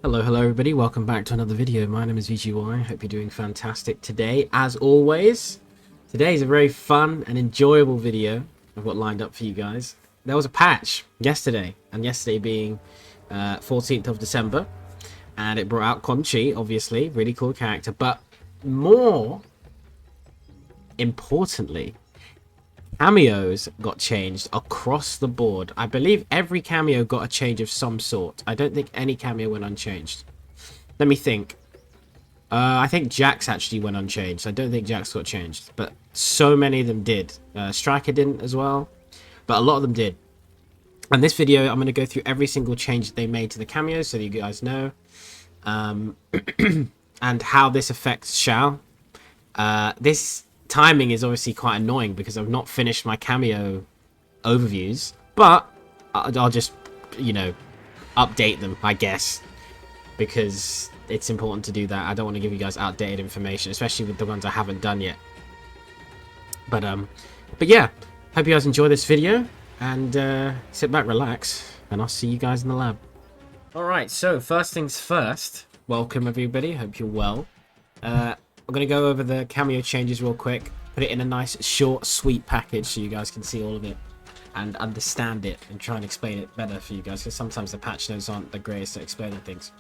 Hello everybody, welcome back to another video. My name is VGY, hope you're doing fantastic today. As always, today is a very fun and enjoyable video I've got lined up for you guys. There was a patch yesterday, and yesterday being 14th of December, and it brought out Conchi, obviously, really cool character, but more importantly, cameos got changed across the board. I believe every cameo got a change of some sort. I don't think any cameo went unchanged. Let me think. I think Jax actually went unchanged. I don't think Jax got changed, but so many of them did. Striker didn't as well, but a lot of them did. And this video, I'm going to go through every single change that they made to the cameos so that you guys know. And how this affects Shao. This timing is obviously quite annoying because I've not finished my cameo overviews, but I'll just, you know, update them, I guess, because it's important to do that. I don't want to give you guys outdated information, especially with the ones I haven't done yet. But yeah, hope you guys enjoy this video, and sit back, relax, and I'll see you guys in the lab. All right, so first things first, welcome everybody, hope you're well. I'm going to go over the cameo changes real quick, put it in a nice, short, sweet package so you guys can see all of it and understand it and try and explain it better for you guys, because sometimes the patch notes aren't the greatest at explaining things.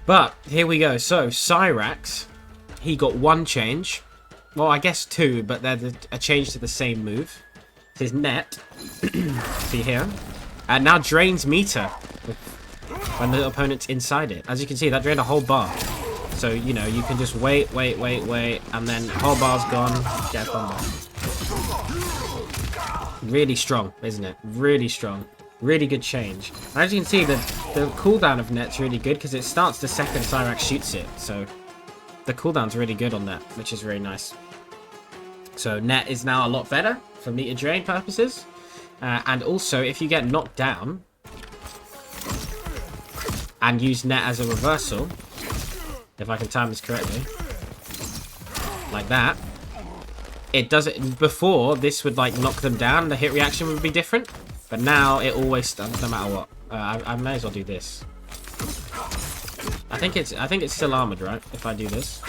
But here we go. So Cyrax, he got one change. Well, I guess two, but they're a change to the same move. His net, see here, and now drains meter when the opponent's inside it. As you can see, that drained a whole bar. So, you know, you can just wait, and then whole bar's gone, get a combo. Really strong, isn't it? Really strong. Really good change. As you can see, the cooldown of net's really good because it starts the second Cyrax shoots it. So, the cooldown's really good on that, which is very nice. So, net is now a lot better for meter drain purposes. And also, if you get knocked down and use net as a reversal, if I can time this correctly, like that, it does it. Before, this would like knock them down, the hit reaction would be different, but now it always stuns no matter what. I may as well do this. I think it's still armored, right? If I do this,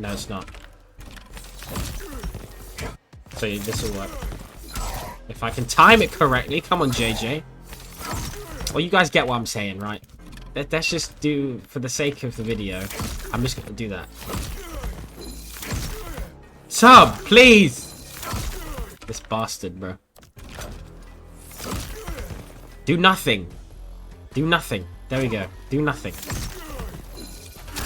no, it's not. So this will work if I can time it correctly. Come on, JJ. Well, you guys get what I'm saying, right? Let's just do, for the sake of the video, I'm just going to do that. Sub, please! This bastard, bro. Do nothing. Do nothing. There we go. Do nothing.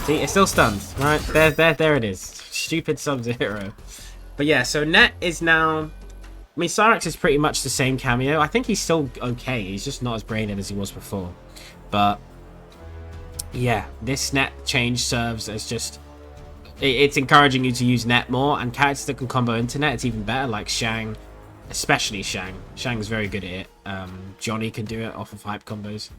See, it still stuns, right? There it is. Stupid Sub-Zero. But yeah, so net is now... I mean, Cyrax is pretty much the same cameo. I think he's still okay. He's just not as brain-dead as he was before. But... yeah, this net change serves as just... it's encouraging you to use net more, and characters that can combo into net, it's even better, like Shang, especially Shang. Shang's very good at it. Johnny can do it off of hype combos.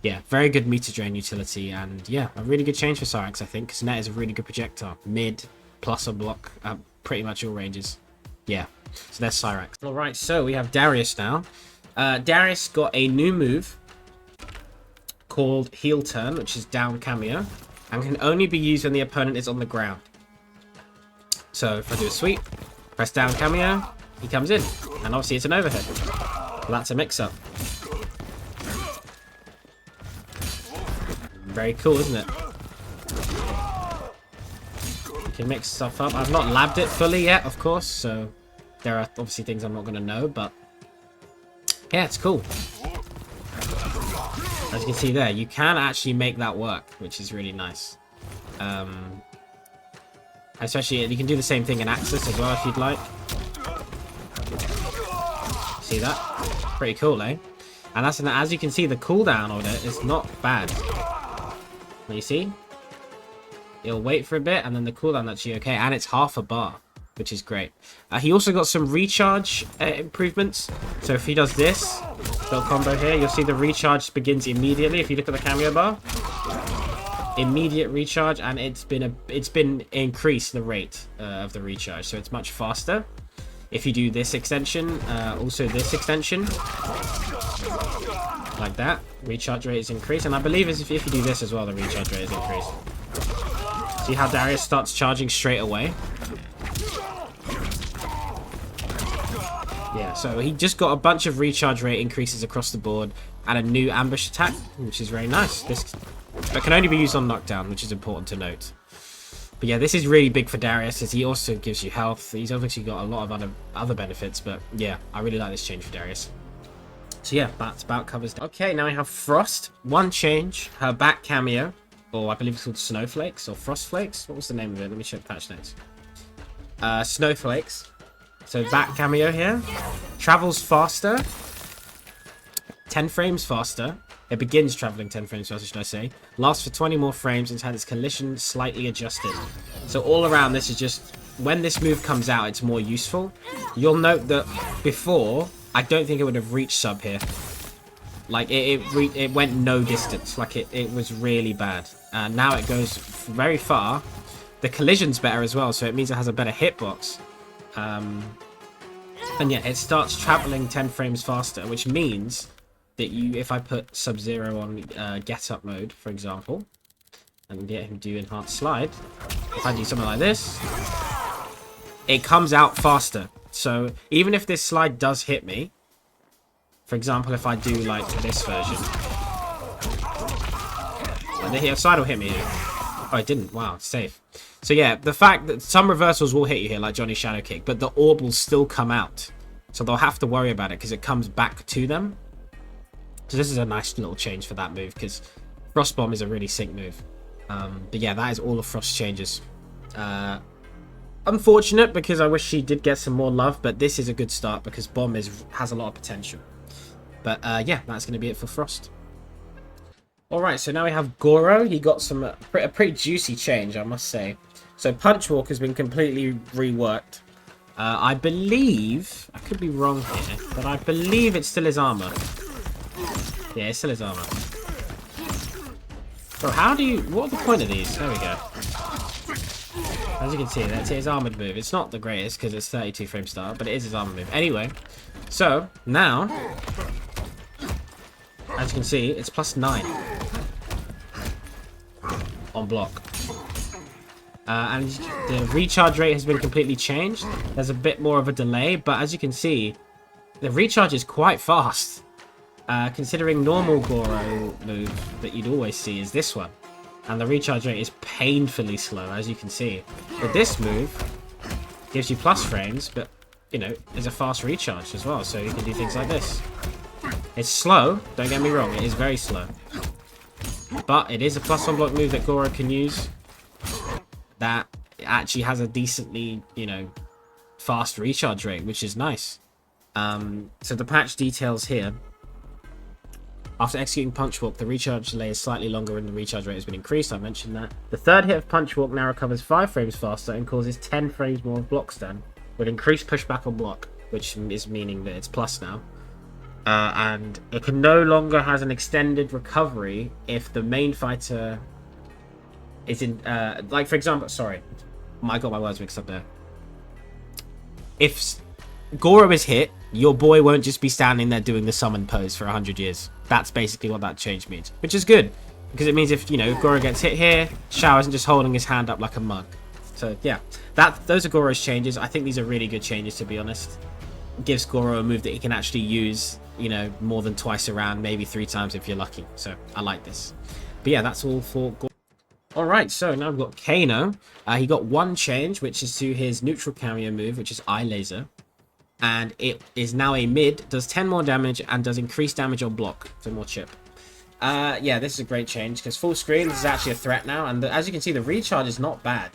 Yeah, very good meter drain utility, and yeah, a really good change for Cyrax, I think, because net is a really good projectile. Mid, plus a block, pretty much all ranges. Yeah, so there's Cyrax. Alright, so we have Darius now. Darius got a new move called Heel Turn, which is down cameo, and can only be used when the opponent is on the ground. So if I do a sweep, press down cameo, he comes in, and obviously it's an overhead. Well, that's a mix-up. Very cool, isn't it? You can mix stuff up. I've not labbed it fully yet, of course, so there are obviously things I'm not going to know, but yeah, it's cool. As you can see there, you can actually make that work, which is really nice. Especially, you can do the same thing in Axis as well if you'd like. See that? Pretty cool, eh? And that's, as you can see, the cooldown on it is not bad. You see? It'll wait for a bit, and then the cooldown actually okay, and it's half a bar, which is great. He also got some recharge improvements. So if he does this little combo here, you'll see the recharge begins immediately. If you look at the cameo bar, immediate recharge, and it's been increased the rate of the recharge, so it's much faster. If you do this extension, also this extension, Like that. Recharge rate is increased. And I believe if you do this as well, the recharge rate is increased. See how Darius starts charging straight away? Yeah, so he just got a bunch of recharge rate increases across the board and a new ambush attack, which is very nice. This but can only be used on knockdown, which is important to note. But yeah, this is really big for Darius, as he also gives you health. He's obviously got a lot of other benefits, but yeah, I really like this change for Darius. So yeah, that's about covers. Okay, now we have Frost. One change, her back cameo, or I believe it's called Snowflakes or Frost Flakes. What was the name of it? Let me check patch notes. Snowflakes. So back cameo here. Travels faster. 10 frames faster. It begins traveling 10 frames faster, should I say. Lasts for 20 more frames and has its collision slightly adjusted. So all around, this is just... When this move comes out, it's more useful. You'll note that before, I don't think it would have reached sub here. Like, it went no distance. Like, it was really bad. Now it goes very far. The collision's better as well, so it means it has a better hitbox. And yeah, it starts traveling 10 frames faster, which means that if I put Sub-Zero on get up mode, for example, and get him to do enhanced slide, if I do something like this, it comes out faster. So even if this slide does hit me, for example, if I do like this version, the slide will hit me here. Oh, it didn't. Wow, it's safe. So yeah, the fact that some reversals will hit you here, like Johnny's Shadow Kick, but the orb will still come out. So they'll have to worry about it because it comes back to them. So this is a nice little change for that move because Frost Bomb is a really sick move. But yeah, that is all of Frost's changes. Unfortunate because I wish she did get some more love, but this is a good start because Bomb has a lot of potential. But yeah, that's going to be it for Frost. Alright, so now we have Goro. He got a pretty juicy change, I must say. So Punch Walk has been completely reworked. I believe, I could be wrong here, but I believe it's still his armor. Yeah, it's still his armor. Bro, what are the point of these? There we go. As you can see, that's his armored move. It's not the greatest because it's 32 frame start, but it is his armored move. Anyway, so now, as you can see, it's +9 on block. And the recharge rate has been completely changed. There's a bit more of a delay, but as you can see, the recharge is quite fast. Considering normal Goro move that you'd always see is this one. And the recharge rate is painfully slow, as you can see. But this move gives you plus frames, but, you know, is a fast recharge as well. So you can do things like this. It's slow, don't get me wrong, it is very slow. But it is a +1 block move that Goro can use. That actually has a decently, you know, fast recharge rate, which is nice. So the patch details here. After executing Punch Walk, the recharge delay is slightly longer and the recharge rate has been increased. I mentioned that. The third hit of Punch Walk now recovers 5 frames faster and causes 10 frames more of block stun, with increased pushback on block, which is meaning that it's plus now. And it can no longer has an extended recovery if the main fighter is in, like for example, sorry, I got my words mixed up there. If Goro is hit, your boy won't just be standing there doing the summon pose for 100 years. That's basically what that change means, which is good because it means if, you know, if Goro gets hit here, Shao isn't just holding his hand up like a mug. So yeah, those are Goro's changes. I think these are really good changes, to be honest. It gives Goro a move that he can actually use, you know, more than twice around, maybe 3 times if you're lucky. So I like this. But yeah, that's all for Goro. Alright, so now we've got Kano. He got one change, which is to his neutral cameo move, which is Eye Laser. And it is now a mid, does 10 more damage, and does increased damage on block. So more chip. Yeah, this is a great change, because full screen, this is actually a threat now. And as you can see, the recharge is not bad.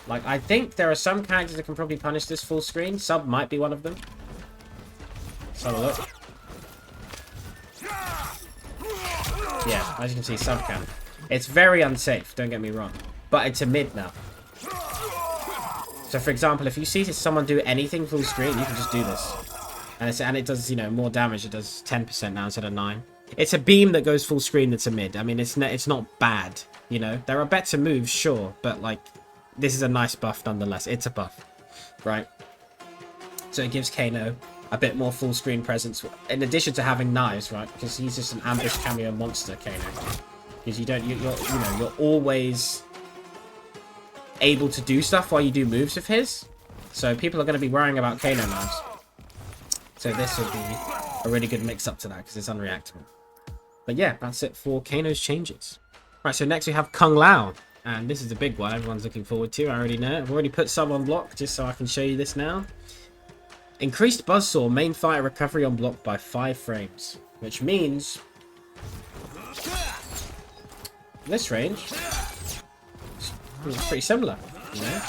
Like, I think there are some characters that can probably punish this full screen. Sub might be one of them. Let's have a look. Yeah, as you can see, Sub can. It's very unsafe, don't get me wrong. But it's a mid now. So, for example, if you see someone do anything full screen, you can just do this. And it does, you know, more damage. It does 10% now instead of 9. It's a beam that goes full screen that's a mid. I mean, it's not bad, you know. There are better moves, sure. But, like, this is a nice buff nonetheless. It's a buff, right? So it gives Kano a bit more full screen presence, in addition to having knives, right? Because he's just an ambush Kameo monster, Kano. Because you're always able to do stuff while you do moves of his. So people are going to be worrying about Kano knives. So this will be a really good mix up to that because it's unreactable. But yeah, that's it for Kano's changes. Right, so next we have Kung Lao. And this is a big one everyone's looking forward to. I already know. I've already put some on block just so I can show you this now. Increased Buzzsaw main fighter recovery on block by 5 frames. Which means this range is pretty similar, you know.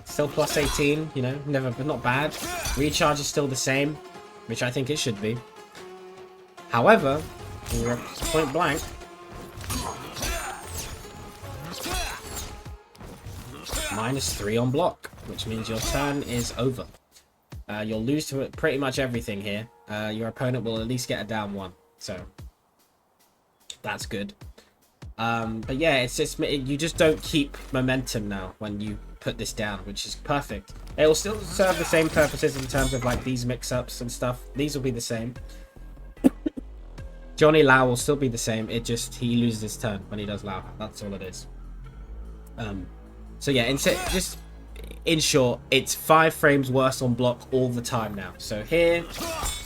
Still plus 18, you know, not bad. Recharge is still the same, which I think it should be. However, when you're point blank, -3 on block, which means your turn is over. You'll lose to pretty much everything here. Your opponent will at least get a down 1, so that's good. But yeah, it's just you just don't keep momentum now when you put this down, which is perfect. It will still serve the same purposes in terms of like these mix-ups and stuff. These will be the same. Johnny Lau will still be the same. It just he loses his turn when he does Lau. That's all it is. So yeah, just in short, it's 5 frames worse on block all the time now. So here,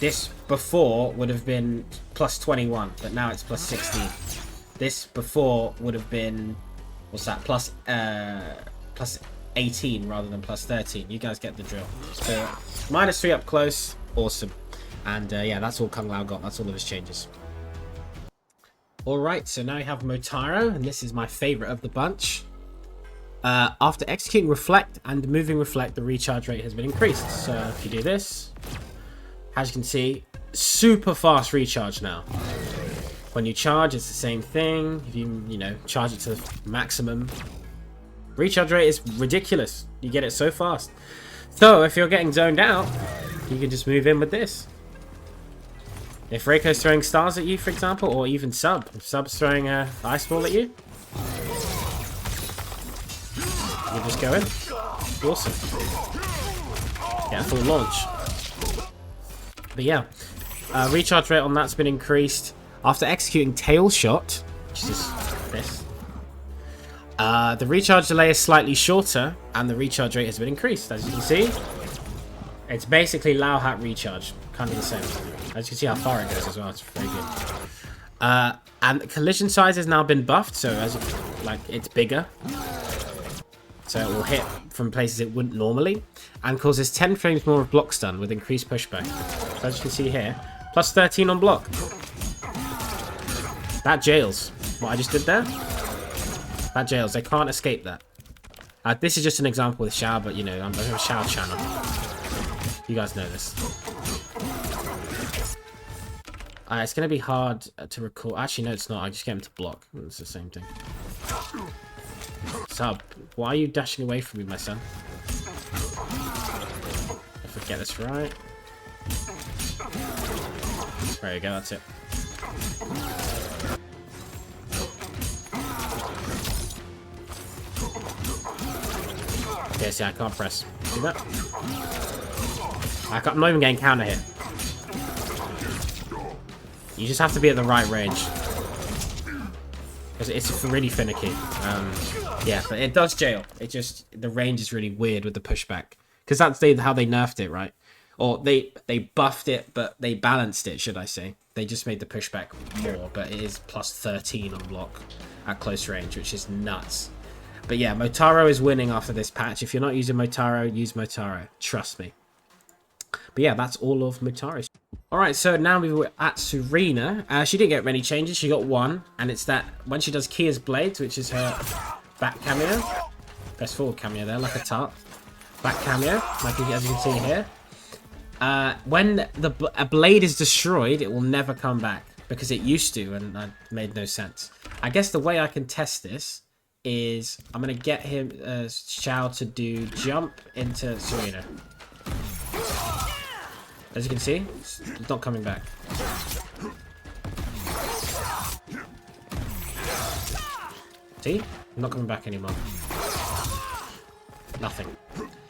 this before would have been plus 21, but now it's plus 16. This before would have been, what's that, plus 18 rather than plus 13. You guys get the drill. So -3 up close, awesome. And yeah, that's all Kung Lao got. That's all of his changes. Alright, so now we have Matara, and this is my favorite of the bunch. After executing Reflect and moving Reflect, the recharge rate has been increased. So if you do this, as you can see, super fast recharge now. When you charge, it's the same thing. If you know, charge it to maximum, recharge rate is ridiculous. You get it so fast. So if you're getting zoned out, you can just move in with this. If Reiko's throwing stars at you, for example, or even Sub. If Sub's throwing a ice ball at you, you just go in. Awesome. Get a full launch. But yeah, recharge rate on that's been increased. After executing Tail Shot, which is this, the recharge delay is slightly shorter, and the recharge rate has been increased. As you can see, it's basically Lao Hat recharge, kind of the same. As you can see how far it goes as well, it's very good. And the collision size has now been buffed, so as like it's bigger, so it will hit from places it wouldn't normally, and causes 10 frames more of block stun with increased pushback. So as you can see here, plus 13 on block. That jails. What I just did there? That jails. They can't escape that. This is just an example with Xiao, but you know, I'm a Xiao channel. You guys know this. It's going to be hard to recall. Actually, no, it's not. I just get him to block. It's the same thing. Sub, why are you dashing away from me, my son? If I get this right. There you go, that's it. Okay, see, I can't press. See that? I'm not even getting counter here. You just have to be at the right range. It's really finicky. Yeah, but it does jail. The range is really weird with the pushback. Because that's how they nerfed it, right? Or they buffed it, but they balanced it, should I say. They just made the pushback more, but it is plus 13 on block at close range, which is nuts. But yeah, Motaro is winning after this patch. If you're not using Motaro, use Motaro. Trust me. But yeah, that's all of Motaro. Alright, so now we were at Serena. She didn't get many changes. She got one. And it's that when she does Kia's Blades, which is her back cameo. Press forward cameo there, like a tart. Back cameo, like as you can see here. When a blade is destroyed, it will never come back. Because it used to, and that made no sense. I guess the way I can test this is I'm going to get him, Xiao, to do jump into Serena. As you can see, it's not coming back. See? Not coming back anymore. Nothing.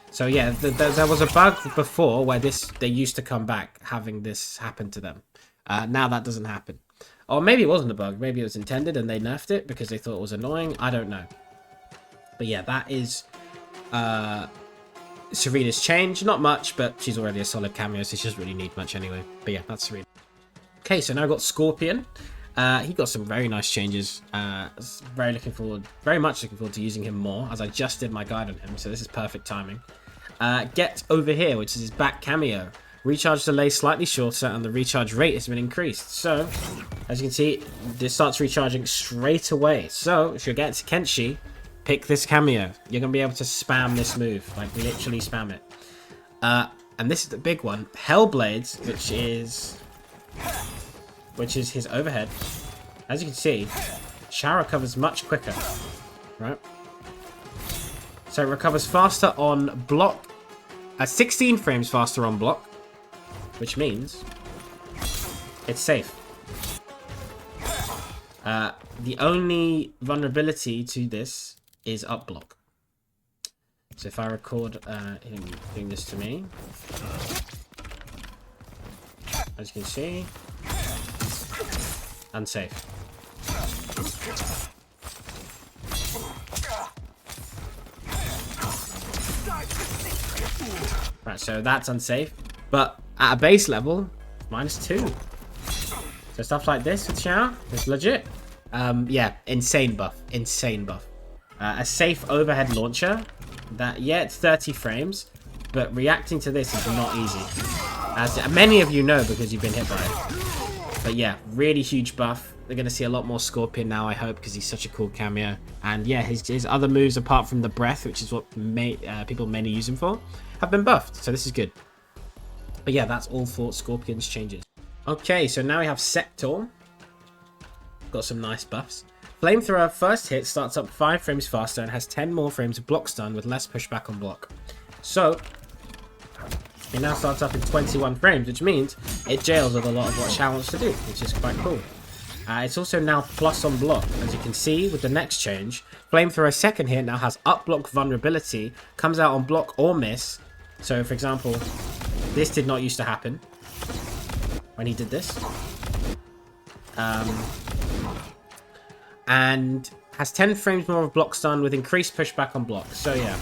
So So yeah, there was a bug before where they used to come back having this happen to them. Now that doesn't happen. Or maybe it wasn't a bug. Maybe it was intended and they nerfed it because they thought it was annoying. I don't know. But yeah, that is Serena's change. Not much, but she's already a solid cameo, so she doesn't really need much anyway. But yeah, that's Serena. Okay, so now I've got Scorpion. He got some very nice changes. Very much looking forward to using him more, as I just did my guide on him, so this is perfect timing. Get Over Here, which is his back cameo. Recharge delay slightly shorter, and the recharge rate has been increased. So, as you can see, this starts recharging straight away. So, if you're getting to Kenshi, pick this cameo. You're going to be able to spam this move, like literally spam it. And this is the big one, Hellblades, which is his overhead. As you can see, Shao recovers much quicker, right? So it recovers faster on block, 16 frames faster on block, which means it's safe. The only vulnerability to this is up block. So if I record him doing this to me, as you can see, unsafe. Right, so that's unsafe. But at a base level, -2. So stuff like this with Shao is legit. Yeah, insane buff. Insane buff. A safe overhead launcher. It's 30 frames. But reacting to this is not easy. As many of you know because you've been hit by it. But yeah, really huge buff. We're going to see a lot more Scorpion now, I hope, because he's such a cool cameo. And yeah, his other moves, apart from the breath, which is what people mainly use him for, have been buffed. So this is good. But yeah, that's all for Scorpion's changes. Okay, so now we have Sector. Got some nice buffs. Flamethrower first hit starts up 5 frames faster and has 10 more frames of block stun with less pushback on block. So it now starts up in 21 frames, which means it jails with a lot of what Shao wants to do, which is quite cool. It's also now plus on block, as you can see with the next change. Flamethrower second hit now has up block vulnerability, comes out on block or miss. So for example, this did not used to happen when he did this. And has 10 frames more of block stun with increased pushback on block. So yeah,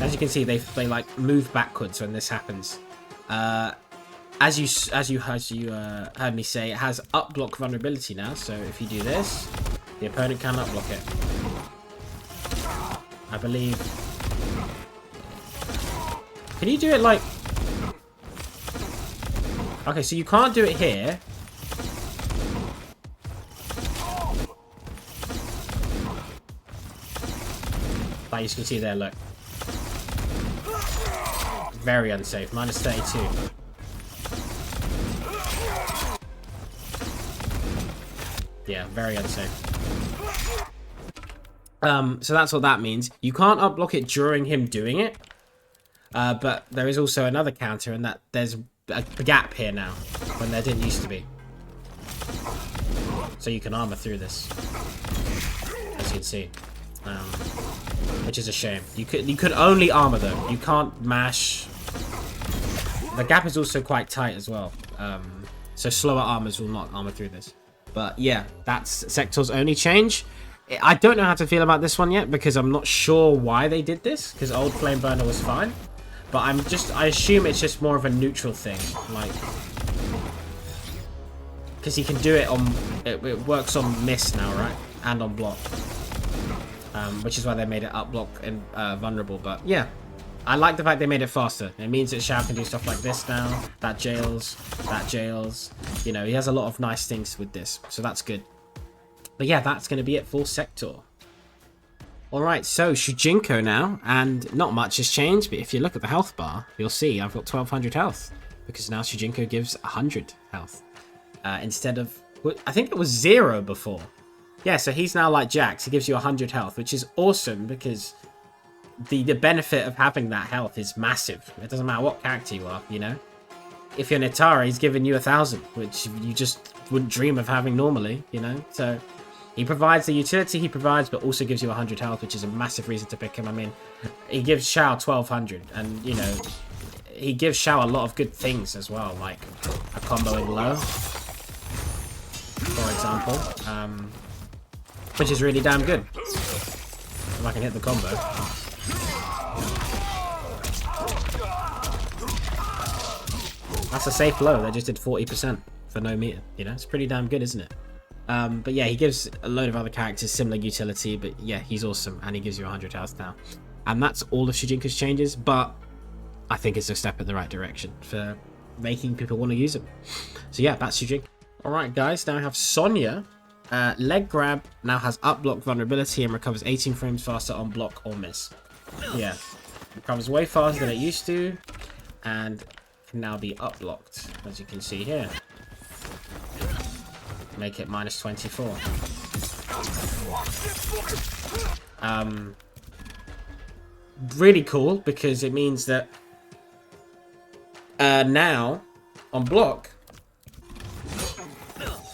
as you can see, they like move backwards when this happens. As you heard me say, it has up block vulnerability now. So if you do this, the opponent can up block it. I believe. Can you do it like? Okay, so you can't do it here. Like you can see there, look. Very unsafe. -32. Yeah, very unsafe. So that's what that means. You can't up-block it during him doing it. But there is also another counter in that there's a gap here now, when there didn't used to be. So you can armor through this. As you can see. Which is a shame. You could only armor though. You can't mash. The gap is also quite tight as well. So slower armors will not armor through this. But yeah, that's Sector's only change. I don't know how to feel about this one yet because I'm not sure why they did this. Because old Flame Burner was fine. But I assume it's just more of a neutral thing. Like, because he can do it on, it works on miss now, right? And on block. Which is why they made it up block and vulnerable. But yeah, I like the fact they made it faster. It means that Shao can do stuff like this now. That jails. You know, he has a lot of nice things with this. So that's good. But yeah, that's going to be it for Sector. Alright, so Shujinko now. And not much has changed. But if you look at the health bar, you'll see I've got 1200 health. Because now Shujinko gives 100 health. Instead of, I think it was 0 before. Yeah, so he's now like Jax. He gives you 100 health, which is awesome because the benefit of having that health is massive. It doesn't matter what character you are, you know? If you're Matara, he's giving you 1,000, which you just wouldn't dream of having normally, you know? So He provides the utility he provides, but also gives you 100 health, which is a massive reason to pick him. I mean, he gives Xiao 1200, and, you know, he gives Xiao a lot of good things as well, like a comboing low, for example, which is really damn good. If I can hit the combo. That's a safe low. They just did 40% for no meter. You know, it's pretty damn good, isn't it? But yeah, he gives a load of other characters similar utility, but yeah, he's awesome, and he gives you 100 health now. And that's all of Shujinko's changes, but I think it's a step in the right direction for making people want to use him. So yeah, that's Shujinko. Alright guys, now I have Sonya. Leg grab now has up block vulnerability and recovers 18 frames faster on block or miss. Yeah, recovers way faster than it used to, and can now be up blocked, as you can see here. Make it minus 24. Really cool, because it means that now on block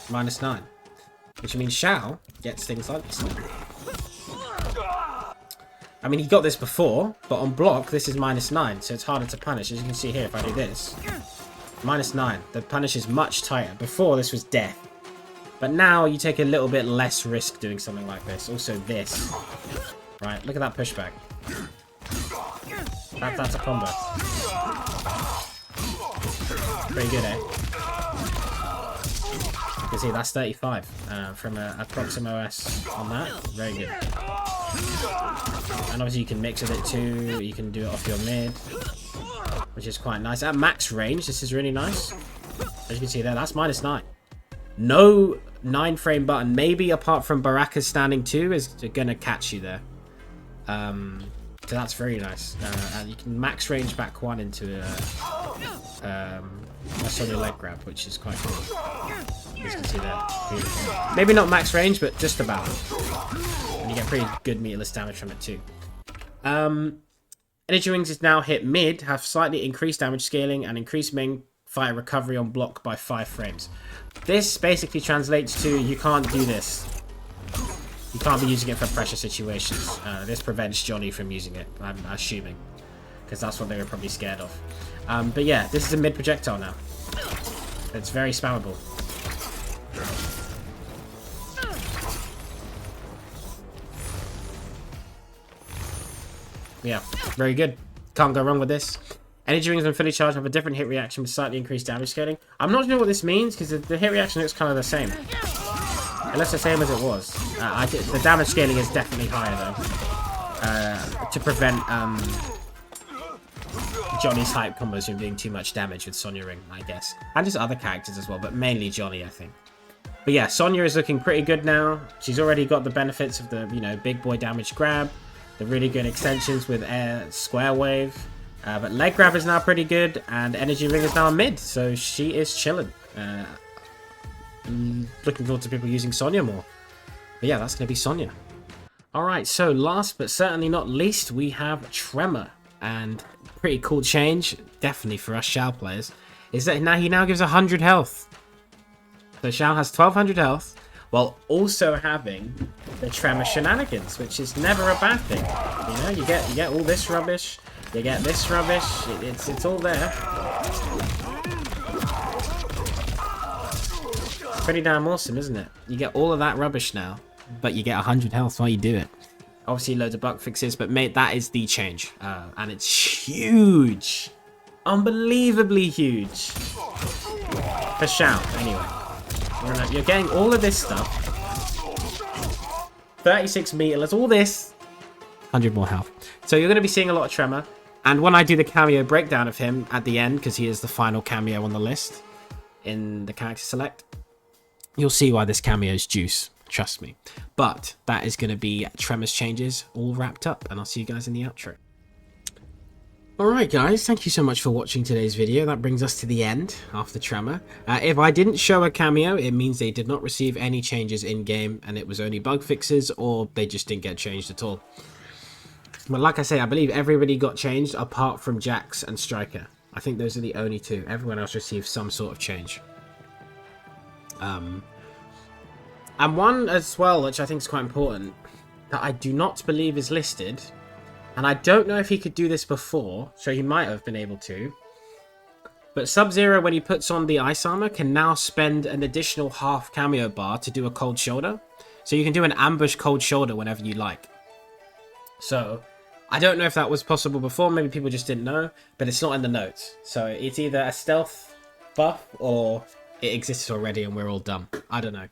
minus 9, which means Xiao gets things like this. I mean, he got this before, but on block this is minus 9, so it's harder to punish. As you can see here, if I do this, minus 9, the punish is much tighter. Before this was death. But now you take a little bit less risk doing something like this. Also this. Right, look at that pushback. That's a combo. Pretty good, eh? You can see that's 35 from a Proximo OS on that. Very good. And obviously you can mix with it too. You can do it off your mid, which is quite nice. At max range, this is really nice. As you can see there, that's minus 9. No 9 frame button, maybe apart from Baraka's standing 2, is going to catch you there. So that's very nice. And you can max range back 1 into a Sonya leg grab, which is quite cool. As you can see there. Beautiful. Maybe not max range, but just about. And you get pretty good meterless damage from it too. Energy Wings is now hit mid, have slightly increased damage scaling, and increased main fire recovery on block by 5 frames. This basically translates to you can't do this. You can't be using it for pressure situations. This prevents Johnny from using it, I'm assuming. Because that's what they were probably scared of. But yeah, this is a mid projectile now. It's very spammable. Yeah, very good. Can't go wrong with this. Energy Rings when fully charged have a different hit reaction with slightly increased damage scaling. I'm not sure what this means, because the hit reaction looks kind of the same. It looks the same as it was. The damage scaling is definitely higher, though. To prevent Johnny's hype combos from doing too much damage with Sonya Ring, I guess. And just other characters as well, but mainly Johnny, I think. But yeah, Sonya is looking pretty good now. She's already got the benefits of the, you know, big boy damage grab, the really good extensions with air square wave. But leg grab is now pretty good, and energy ring is now mid, so she is chilling. Looking forward to people using Sonya more. But yeah, that's going to be Sonya. Alright, so last but certainly not least, we have Tremor. And pretty cool change, definitely for us Xiao players, is that now he gives 100 health. So Xiao has 1200 health, while also having the Tremor shenanigans, which is never a bad thing. You know, you get all this rubbish. You get this rubbish, it's all there. Pretty damn awesome, isn't it? You get all of that rubbish now, but you get 100 health while you do it. Obviously loads of bug fixes, but mate, that is the change. And it's huge. Unbelievably huge. For Xiao, anyway. You're getting all of this stuff. 36 meterless, all this. 100 more health. So you're going to be seeing a lot of Tremor. And when I do the cameo breakdown of him at the end, because he is the final cameo on the list in the character select, you'll see why this cameo is juice. Trust me. But that is going to be Tremor's changes all wrapped up. And I'll see you guys in the outro. Alright guys, thank you so much for watching today's video. That brings us to the end after Tremor. If I didn't show a cameo, it means they did not receive any changes in-game, and it was only bug fixes, or they just didn't get changed at all. But like I say, I believe everybody got changed apart from Jax and Striker. I think those are the only two. Everyone else received some sort of change. And one as well, which I think is quite important, that I do not believe is listed, and I don't know if he could do this before, so he might have been able to, but Sub-Zero, when he puts on the ice armor, can now spend an additional half Kameo bar to do a cold shoulder. So you can do an ambush cold shoulder whenever you like. So, I don't know if that was possible before, maybe people just didn't know, but it's not in the notes. So it's either a stealth buff, or it exists already and we're all dumb. I don't know.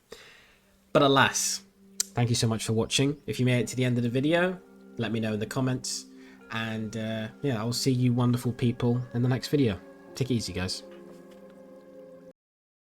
But alas, thank you so much for watching. If you made it to the end of the video, let me know in the comments. And yeah, I'll see you wonderful people in the next video. Take it easy, guys.